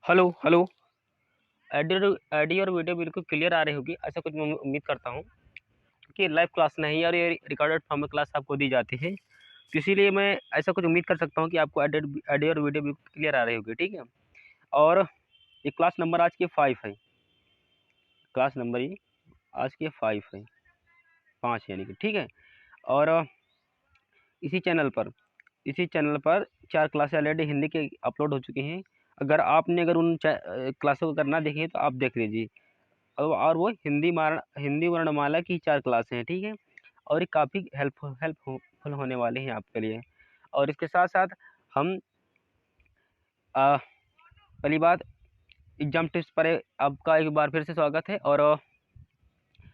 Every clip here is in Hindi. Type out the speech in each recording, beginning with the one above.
Hello hello. ऑडियो और वीडियो बिल्कुल क्लियर आ रही होगी, ऐसा कुछ मैं उम्मीद करता हूँ कि लाइव क्लास नहीं और ये रिकॉर्डेड फॉर्म में क्लास आपको दी जाती है, तो इसीलिए मैं ऐसा कुछ उम्मीद कर सकता हूँ कि आपको ऑडियो और वीडियो बिल्कुल क्लियर आ रही होगी। ठीक है। और ये क्लास नंबर आज की 5 है। क्लास नंबर ये आज की 5 है, 5 यानी कि। ठीक है। और इसी चैनल पर इसी चैनल पर 4 क्लासें ऑलरेडी हिंदी के अपलोड हो चुकी हैं। अगर उन क्लासों को अगर ना देखें तो आप देख लीजिए। और वो हिंदी वर्णमाला की 4 क्लासें हैं। ठीक है। और ये काफ़ी हेल्पफुल होने वाले हैं आपके लिए। और इसके साथ साथ हम अ, पहली बात, एग्जाम टिप्स पर आपका एक बार फिर से स्वागत है। और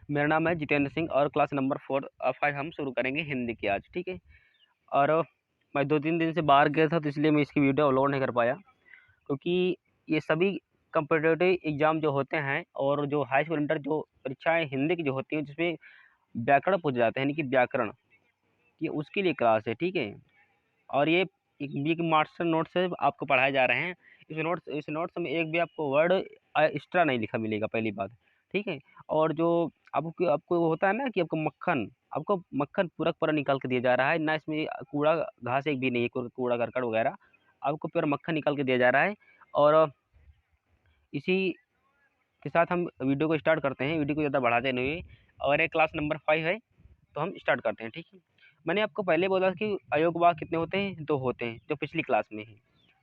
मेरा नाम है जितेंद्र सिंह और क्लास नंबर 5 हम शुरू करेंगे हिंदी की आज। ठीक है। और मैं 2-3 दिन से बाहर गया था, तो इसलिए मैं इसकी वीडियो अपलोड नहीं कर पाया, क्योंकि ये सभी कम्पिटिटिव एग्ज़ाम जो होते हैं और जो हाई स्कूल इंटर जो परीक्षाएँ हिंदी की जो होती हैं, जिसमें व्याकरण पूछे जाते हैं, यानी कि व्याकरण, ये उसके लिए क्लास है। ठीक है। और ये एक मास्टर नोट से आपको पढ़ाए जा रहे हैं। इस नोट्स में एक भी आपको वर्ड एक्स्ट्रा नहीं लिखा मिलेगा, पहली बात। ठीक है। और जो आपको आपको होता है ना कि आपको मक्खन पूरा पूरा निकाल के दिया जा रहा है ना, इसमें कूड़ा घास एक भी नहीं है, कूड़ा करकट वगैरह, आपको पूरा मक्खन निकाल के दिया जा रहा है। और इसी के साथ हम वीडियो को स्टार्ट करते हैं, वीडियो को ज़्यादा बढ़ाते नहीं हुए। और ये क्लास नंबर 5 है, तो हम स्टार्ट करते हैं। ठीक है। मैंने आपको पहले बोला कि अयोग वाक कितने होते हैं, 2 होते हैं, जो पिछली क्लास में है।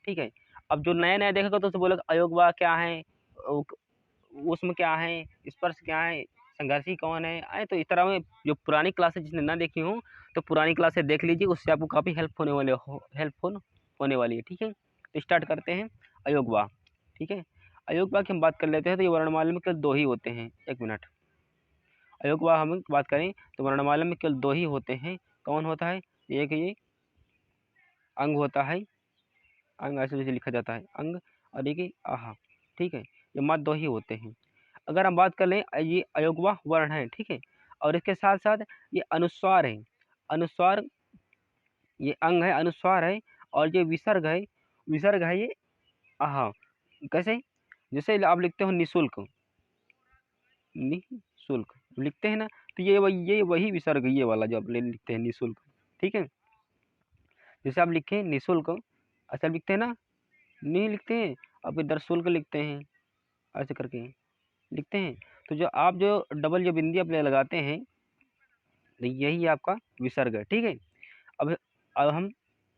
ठीक है। अब जो नया-नया देखेगा तो उसे बोलेगा अयोग वाक क्या है, उक उसमें क्या है, स्पर्श क्या है, संघर्षी कौन है। तो इस तरह में जो पुरानी क्लासेस जिसने ना देखी हो, तो पुरानी क्लासेस देख लीजिए, उससे आपको काफ़ी हेल्पफुल होने वाली है। ठीक है। तो स्टार्ट करते हैं अयोग वाक। ठीक है। अयोग वाक की हम बात कर लेते हैं, तो ये वर्णमाला में केवल 2 ही होते हैं। 1 मिनट। अयोग वाक हम बात करें तो वर्णमाला में केवल 2 ही होते हैं। कौन होता है? एक ये अंग होता है, अंग ऐसे जैसे लिखा जाता है अंग, और एक ये आहा। ठीक है। ये मात्र 2 ही होते हैं। अगर हम बात कर लें, ये अयोगवा वर्ण है। ठीक है। और इसके साथ साथ ये अनुस्वार है। अनुस्वार, ये अंग है, अनुस्वार है। और ये विसर्ग है ये आहा। कैसे? जैसे आप लिखते हो निःशुल्क, निःशुल्क लिखते हैं ना, तो ये वही विसर्ग, ये वाला जो आप लिखते हैं निःशुल्क। ठीक है। जैसे आप लिखें निःशुल्क, ऐसा लिखते हैं ना, नहीं लिखते हैं, अब इधर शुल्क लिखते हैं, ऐसे करके लिखते हैं। तो जो डबल जो बिंदी आप लगाते हैं, तो यही आपका विसर्ग है। ठीक है। अब हम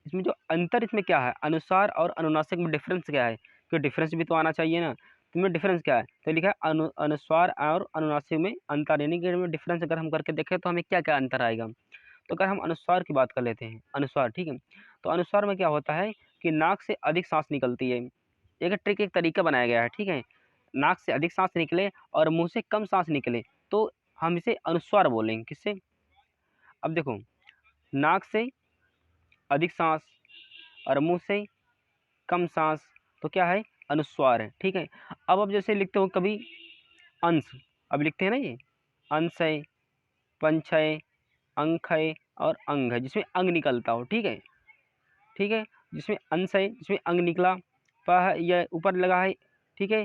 इसमें जो अंतर इसमें क्या है, अनुसार और अनुनासिक में डिफरेंस क्या है, क्योंकि डिफरेंस भी तो आना चाहिए ना। तो इसमें डिफरेंस क्या है, तो लिखा है अनुस्वार और अनुनासिक में अंतर, यानी कि इनमें डिफरेंस अगर हम करके देखें तो हमें क्या क्या अंतर आएगा। तो अगर हम अनुस्वार की बात कर लेते हैं, अनुस्वार। ठीक है। तो अनुस्वार में क्या होता है कि नाक से अधिक सांस निकलती है। एक ट्रिक, एक तरीका बनाया गया है। ठीक है। नाक से अधिक सांस निकले और मुंह से कम सांस निकले, तो हम इसे अनुस्वार बोलेंगे। किससे? अब देखो, नाक से अधिक सांस और मुंह से कम सांस, तो क्या है? अनुस्वार है। ठीक है। अब जैसे लिखते हो कभी अंश, अब लिखते हैं ना, ये अंश है, पंच है, अंक है और अंग है, जिसमें अंग निकलता हो। ठीक है। ठीक है। जिसमें अंश है, जिसमें अंग निकला, प है, यह ऊपर लगा है। ठीक है।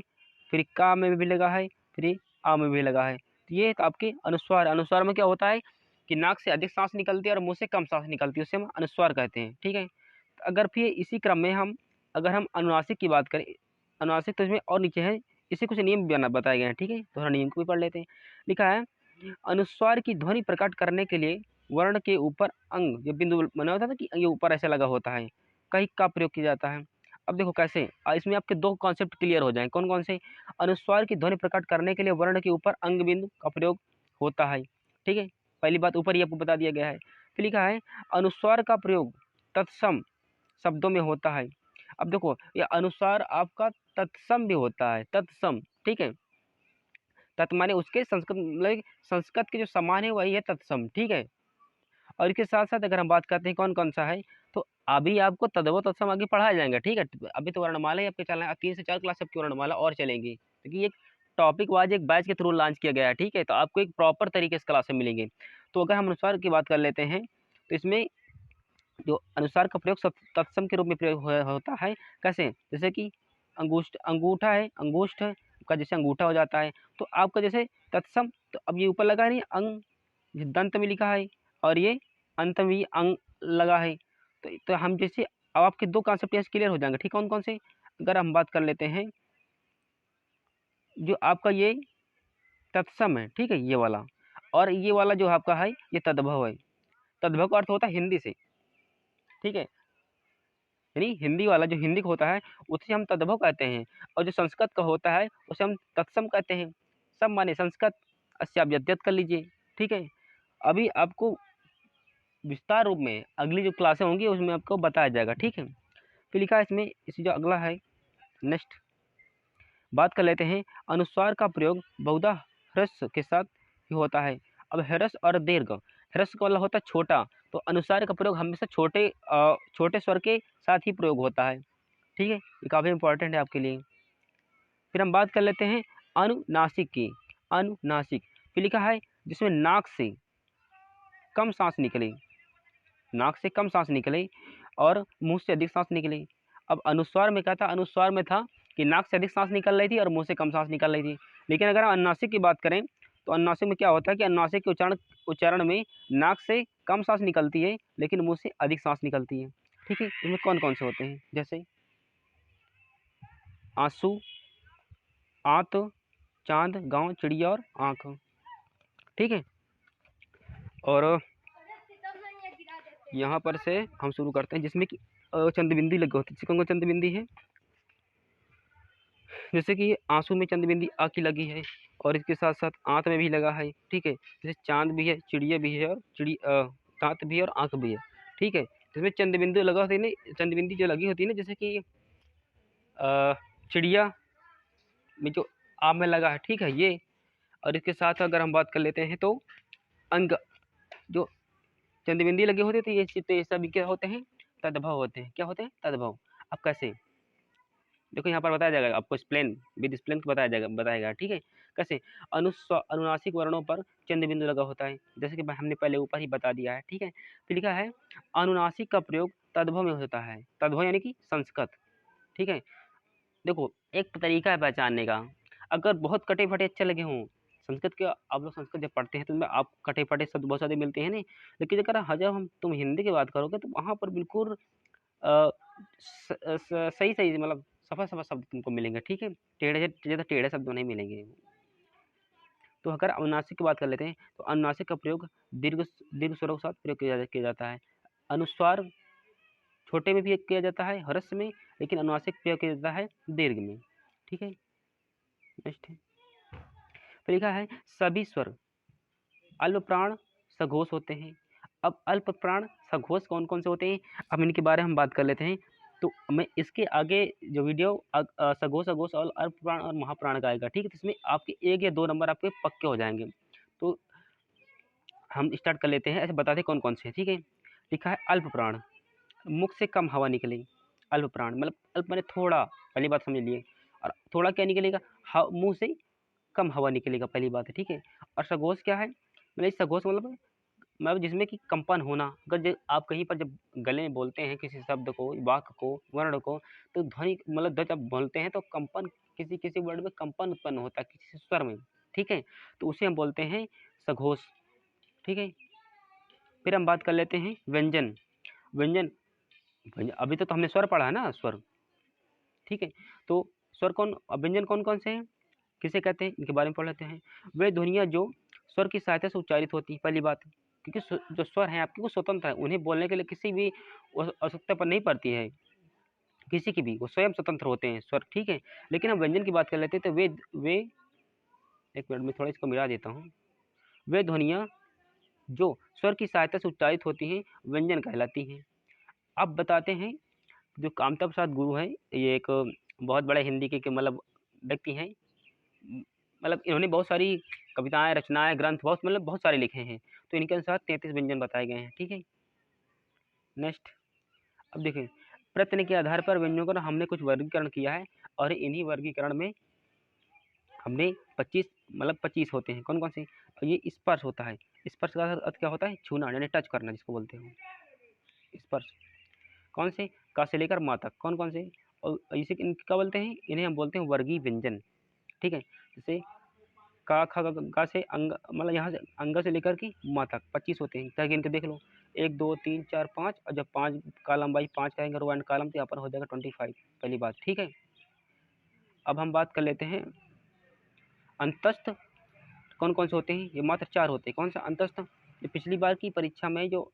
फिर का में भी लगा है, फिर ये आ में भी लगा है। तो ये एक आपके अनुस्वार। अनुस्वार में क्या होता है कि नाक से अधिक सांस निकलती है और मुंह से कम सांस निकलती है, उसे हम अनुस्वार कहते हैं। ठीक है। तो अगर फिर इसी क्रम में अगर हम अनुनासिक की बात करें, अनुनासिक तो इसमें और नीचे है, इसे कुछ नियम बना बताए गए हैं। ठीक है। तो थोड़ा नियम को भी पढ़ लेते हैं। लिखा है, अनुस्वार की ध्वनि प्रकट करने के लिए वर्ण के ऊपर अंग, जो बिंदु बना होता है ना कि ये ऊपर ऐसे लगा होता है, कहीं का प्रयोग किया जाता है। अब देखो कैसे, इसमें आपके 2 कॉन्सेप्ट क्लियर हो जाएं। कौन कौन से? अनुस्वार की ध्वनि प्रकट करने के लिए वर्ण के ऊपर अंग बिंदु का प्रयोग होता है। ठीक है। पहली बात ऊपर ही आपको बता दिया गया है। फिर लिखा है, अनुस्वार का प्रयोग तत्सम शब्दों में होता है। अब देखो, ये अनुस्वार आपका तत्सम भी होता है, तत्सम। ठीक है। तत् माने उसके संस्कृत, मतलब संस्कृत के जो समान है वही है तत्सम। ठीक है। और इसके साथ साथ अगर हम बात करते हैं कौन कौन सा है, तो अभी आपको तद्भव तत्सम आगे पढ़ाया जाएगा। ठीक है। अभी तो वर्णमाला ही आपके चलना है, 3 से 4 क्लास आपकी वर्णमाला और चलेंगी, क्योंकि एक टॉपिक वाइज एक बैच के थ्रू लॉन्च किया गया है। ठीक है। तो आपको एक प्रॉपर तरीके से क्लासें मिलेंगे। तो अगर हम अनुसार की बात कर लेते हैं, तो इसमें जो अनुसार का प्रयोग सब तत्सम के रूप में प्रयोग होता है। कैसे? जैसे कि अंगूष्ठ, अंगूठा है, अंगुष्ठ का जैसे अंगूठा हो जाता है, तो आपका जैसे तत्सम, तो अब ये ऊपर लगा नहीं अंग, ये दंत में लिखा है, और ये अंत में भी अंग लगा है। तो हम जैसे अब आपके दो कॉन्सेप्ट यहाँ क्लियर हो जाएंगे, ठीक है। कौन कौन से, अगर हम बात कर लेते हैं, जो आपका ये तत्सम है, ठीक है, ये वाला, और ये वाला जो आपका है ये तद्भव है। तद्भव का अर्थ होता है हिंदी से, ठीक है, यानी हिंदी वाला जो हिंदी का होता है उसे हम तद्भव कहते हैं, और जो संस्कृत का होता है उसे हम तत्सम कहते हैं। सब माने संस्कृत, इससे आप यद्यत कर लीजिए, ठीक है। अभी आपको विस्तार रूप में अगली जो क्लासें होंगी उसमें आपको बताया जाएगा, ठीक है। फिर लिखा है इसमें, इसी जो अगला है, नेक्स्ट बात कर लेते हैं, अनुस्वार का प्रयोग बहुधा ह्रस्व के साथ ही होता है। अब ह्रस्व और दीर्घ, ह्रस्व का वाला होता है छोटा, तो अनुस्वार का प्रयोग हमेशा छोटे स्वर के साथ ही प्रयोग होता है, ठीक है, ये काफ़ी इंपॉर्टेंट है आपके लिए। फिर हम बात कर लेते हैं अनुनासिक की, अनुनासिक, फिर लिखा है जिसमें नाक से कम सांस निकले, नाक से कम सांस निकले और मुंह से अधिक सांस निकले। अब अनुस्वार में क्या था, अनुस्वार में था कि नाक से अधिक सांस निकल रही थी और मुंह से कम सांस निकल रही थी। लेकिन अगर हम अनुनासिक की बात करें तो अनुनासिक में क्या होता है कि अनुनासिक के उच्चारण में नाक से कम सांस निकलती है लेकिन मुंह से अधिक सांस निकलती है, ठीक है। इसमें कौन कौन से होते हैं, जैसे आंसू, आंत, चांद, गांव, चिड़िया और आंख, ठीक है। और यहाँ पर से हम शुरू करते हैं जिसमें कि चंद्रबिंदी लगी होती है। कौन कौन चंद्रबिंदी है, जैसे कि आंसू में चंद्रबिंदी आ की लगी है, और इसके साथ साथ आंत में भी लगा है, ठीक है। जैसे चांद भी है, चिड़िया भी है, और दांत भी है और आंख भी है, ठीक है। जिसमें चंद्रबिंदु लगा होती है ना, चंद्रबिंदी जो लगी होती है ना, जैसे कि चिड़िया में जो आम में लगा है, ठीक है ये। और इसके साथ अगर हम बात कर लेते हैं तो अंग, जो चंद्रबिंदी लगे होते थे ये सभी क्या होते हैं, तद्भव होते हैं। क्या होते हैं, तद्भव। अब कैसे, देखो यहाँ पर बताया जाएगा आपको, स्प्लेन विद स्प्लेन बताएगा, ठीक है। कैसे, अनुनासिक वर्णों पर चंद्रबिंदु लगा होता है, जैसे कि हमने पहले ऊपर ही बता दिया है, ठीक है। फिर लिखा है अनुनासिक का प्रयोग तद्भव में होता है, तद्भव यानी कि संस्कृत, ठीक है। देखो एक तरीका है पहचानने का, अगर बहुत कटे फटे अच्छे लगे हों, संस्कृत के आप लोग संस्कृत जब पढ़ते हैं तो उनमें आप कटे फटे शब्द बहुत सारे मिलते हैं नहीं, लेकिन अगर जब हम तुम हिंदी की बात करोगे तो वहाँ पर बिल्कुल सही सही मतलब सफा सफा शब्द तुमको मिलेंगे, ठीक है, टेढ़े ज़्यादा टेढ़े शब्द नहीं मिलेंगे। तो अगर अनुनासिक की बात कर लेते हैं तो अनुनासिक का प्रयोग दीर्घ दीर्घ स्वरों के साथ प्रयोग किया जाता है। अनुस्वार छोटे में भी किया जाता है ह्रस्व में, लेकिन अनुनासिक प्रयोग किया जाता है दीर्घ में, ठीक है। नेक्स्ट है, तो लिखा है सभी स्वर अल्प प्राण सघोष होते हैं। अब अल्प प्राण सघोष कौन कौन से होते हैं, अब इनके बारे में हम बात कर लेते हैं। तो मैं इसके आगे जो वीडियो सघोष अघोष और अल्प प्राण और महाप्राण का आएगा, ठीक है, तो इसमें आपके 1 या 2 नंबर आपके पक्के हो जाएंगे। तो हम स्टार्ट कर लेते हैं, ऐसे बताते हैं कौन कौन से हैं, ठीक है। लिखा है अल्प प्राण, मुख से कम हवा निकले, अल्प प्राण मतलब अल्प मैंने थोड़ा, पहली बात समझ लिए, और थोड़ा क्या निकलेगा, मुंह से कम हवा निकलेगा, पहली बात है, ठीक है। और सघोष क्या है, मतलब सघोष मतलब जिसमें कि कंपन होना, अगर आप कहीं पर जब गले में बोलते हैं किसी शब्द को, वाक्य को, वर्ण को, तो ध्वनि मतलब जब बोलते हैं तो कंपन, किसी किसी वर्ड में कंपन उत्पन्न होता है किसी स्वर में, ठीक है, तो उसे हम बोलते हैं सघोष, ठीक है। फिर हम बात कर लेते हैं व्यंजन, व्यंजन अभी तो हमने स्वर पढ़ा है ना, स्वर, ठीक है। तो स्वर कौन, व्यंजन कौन कौन से हैं, किसे कहते हैं, इनके बारे में पढ़ लेते हैं। वे ध्वनियाँ जो स्वर की सहायता से उच्चारित होती है, पहली बात, क्योंकि जो स्वर हैं आपके वो स्वतंत्र है, उन्हें बोलने के लिए किसी भी आवश्यकता पर नहीं पड़ती है, किसी की भी, वो स्वयं स्वतंत्र होते हैं स्वर, ठीक है। लेकिन हम व्यंजन की बात कर लेते हैं तो वे एक मिनट में थोड़ा इसको मिला देता हूँ। वे ध्वनियाँ जो स्वर की सहायता से उच्चारित होती हैं व्यंजन कहलाती हैं। अब बताते हैं, जो कामता प्रसाद गुरु हैं, ये एक बहुत बड़े हिंदी के मतलब व्यक्ति हैं, मतलब इन्होंने बहुत सारी कविताएं, रचनाएं, ग्रंथ बहुत सारे लिखे हैं। तो इनके अनुसार 33 व्यंजन बताए गए हैं, ठीक है। नेक्स्ट, अब देखें, प्रत्यय के आधार पर व्यंजनों का हमने कुछ वर्गीकरण किया है, और इन्हीं वर्गीकरण में हमने 25 होते हैं। कौन कौन से, और ये स्पर्श होता है, स्पर्श का अर्थ क्या होता है, छूना यानी टच करना जिसको बोलते हैं स्पर्श। कौन से, का से लेकर माँ तक, कौन कौन से, और इसे क्या बोलते हैं, इन्हें हम बोलते हैं वर्गीय व्यंजन। ठीक है, जैसे का खा गा से अंग, मतलब यहाँ से अंग से लेकर के माँ तक 25 होते हैं। क्या गिन के देख लो, 1 2 3 4 5, और जब 5 कॉलम बाई 5 करेंगे रो एंड कॉलम, तो यहाँ पर हो जाएगा 25, पहली बात। ठीक है, अब हम बात कर लेते हैं अंतस्थ कौन कौन से होते हैं। ये मात्र 4 होते हैं। कौन सा अंतस्थ, ये पिछली बार की परीक्षा में जो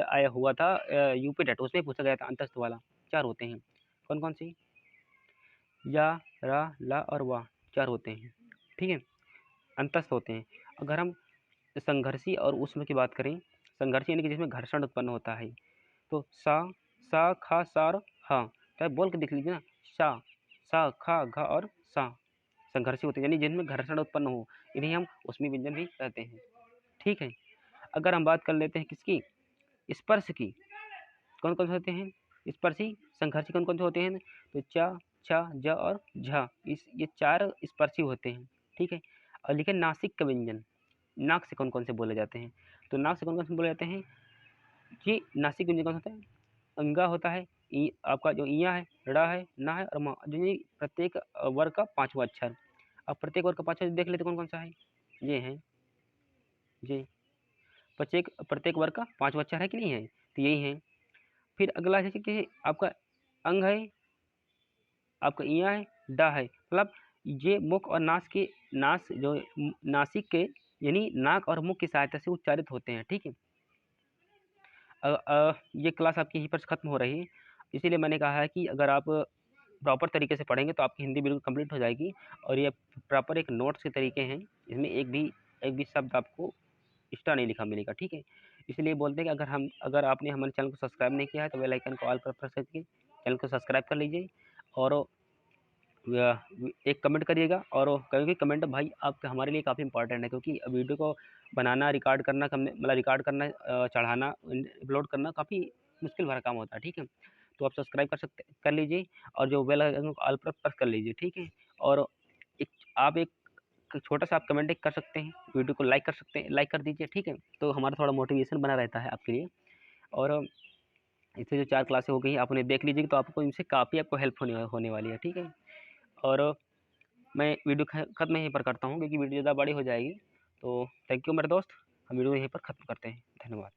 आया हुआ था यूपी टेट, उसमें पूछा गया था अंतस्थ वाला। 4 होते हैं। कौन कौन से, या, रा, ला और वा, 4 होते हैं। ठीक है, अंतस्थ होते हैं। अगर हम संघर्षी और उसमें की बात करें, संघर्षी यानी कि जिसमें घर्षण उत्पन्न होता है, तो सा खा सार हा, तो बोल के देख लीजिए ना, सा खा घा और सा संघर्षी होते हैं, यानी जिनमें घर्षण उत्पन्न हो, इन्हें हम उसमें व्यंजन भी कहते हैं। ठीक है, अगर हम बात कर लेते हैं किसकी, स्पर्श की, कौन कौन से होते हैं स्पर्शी संघर्षी, कौन कौन से होते हैं, तो चा, छा, ज और झा, ये 4 स्पर्शी होते हैं। ठीक है, और लिखे नासिक का व्यंजन, नाक से कौन कौन से बोले जाते हैं, तो नाक से कौन कौन से बोले जाते हैं जी, नासिक व्यंजन कौन होता है, अंगा होता है, आपका जो इया है, ड़ा है, ना है और मा, जो ये प्रत्येक वर्ग का 5वां अक्षर। अब प्रत्येक वर्ग का 5वां देख लेते कौन कौन सा है, ये है, ये प्रत्येक वर्ग का 5वां अक्षर है कि नहीं है, तो यही है। फिर अगला जैसे कि आपका अंग है, आपका इया है, डा है, मतलब ये मुख और नासिक के यानी नाक और मुख की सहायता से उच्चारित होते हैं। ठीक है, ये क्लास आपकी यहीं पर ख़त्म हो रही है, इसीलिए मैंने कहा है कि अगर आप प्रॉपर तरीके से पढ़ेंगे तो आपकी हिंदी बिल्कुल कंप्लीट हो जाएगी। और ये प्रॉपर एक नोट्स के तरीके हैं, इसमें एक भी शब्द आपको एक्स्ट्रा नहीं लिखा मिलेगा। ठीक है, इसलिए बोलते हैं कि अगर आपने हमारे चैनल को सब्सक्राइब नहीं किया है तो बेल आइकन को ऑल पर प्रेस करके चैनल को सब्सक्राइब कर लीजिए, और एक कमेंट करिएगा। और क्योंकि कमेंट भाई आप हमारे लिए काफ़ी इंपॉर्टेंट है, क्योंकि वीडियो को बनाना, रिकॉर्ड करना, मतलब रिकॉर्ड करना, चढ़ाना, अपलोड करना काफ़ी मुश्किल भरा काम होता है। ठीक है, तो आप सब्सक्राइब कर लीजिए, और जो बेल आइकन को ऑल पर प्रेस कर लीजिए। ठीक है, और एक छोटा सा आप कमेंट कर सकते हैं, वीडियो को लाइक कर सकते हैं, लाइक कर दीजिए। ठीक है, तो हमारा थोड़ा मोटिवेशन बना रहता है आपके लिए। और इससे जो 4 क्लासें हो गई आप उन्हें देख लीजिए, तो आपको इनसे काफ़ी आपको हेल्प होने वाली है। ठीक है, और मैं वीडियो ख़त्म यहीं पर करता हूँ, क्योंकि वीडियो ज़्यादा बड़ी हो जाएगी। तो थैंक यू मेरे दोस्त, हम वीडियो यहीं पर ख़त्म करते हैं। धन्यवाद।